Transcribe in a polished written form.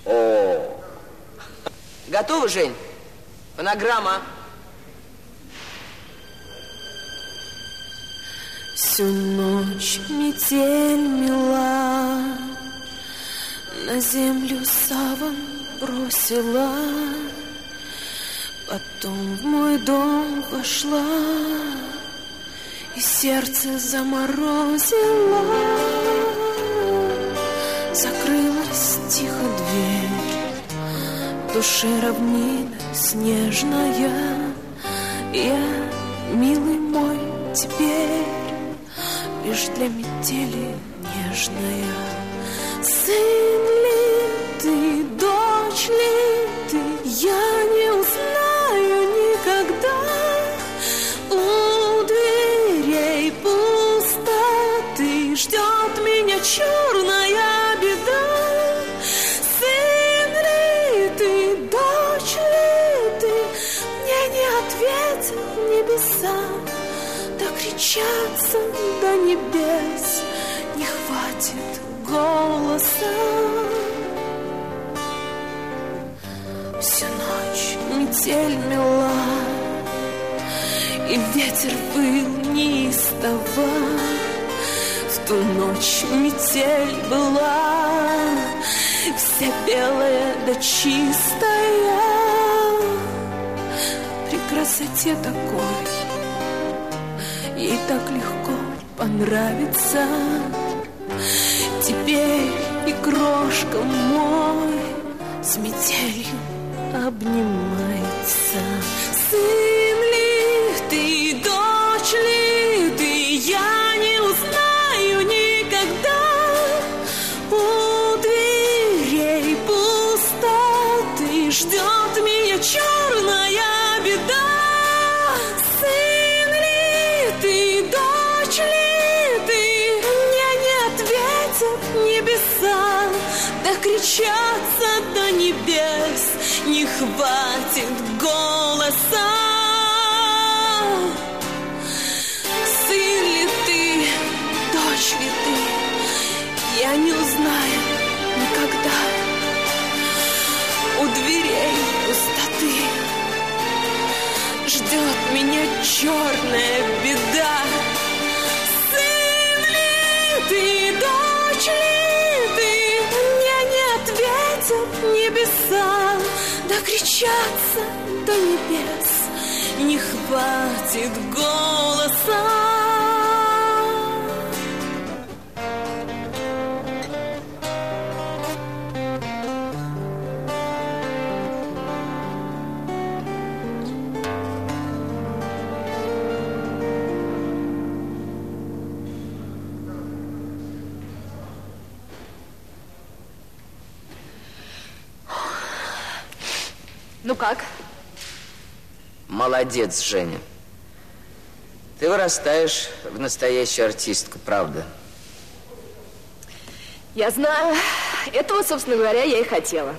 О, готова, Жень? Фонограмма. Всю ночь метель мела, на землю саван бросила, потом в мой дом вошла и сердце заморозила. Закрылась тихо дверь, в душе равнина снежная. Я, милый мой, теперь лишь для метели нежная. Сын ли ты, дочь ли ты, я не узнаю никогда. У дверей пустоты ждет меня черная беда. Сын ли ты, дочь ли ты, мне не ответят небеса. Докричаться до небес не хватит голоса. Всю ночь метель мела, и ветер выл неистово. В ту ночь метель была вся белая да чистая. При красоте такой ей так легко понравится. Теперь и крошка мой с метелью обнимается. Сын ли ты, дочь ли ты, я не узнаю никогда. У дверей пустоты ждет меня черная беда. Сын ли ты, дочь ли ты, мне не ответят небеса. Докричаться до небес не хватит голоса. Сын ли ты, дочь ли ты, я не узнаю никогда. У дверей пустоты ждет меня черная беда. Сын ли ты, дочь ли ты, мне не ответят небеса. Докричаться до небес не хватит голоса. Ну как? Молодец, Женя. Ты вырастаешь в настоящую артистку, правда? Я знаю. Этого, собственно говоря, я и хотела.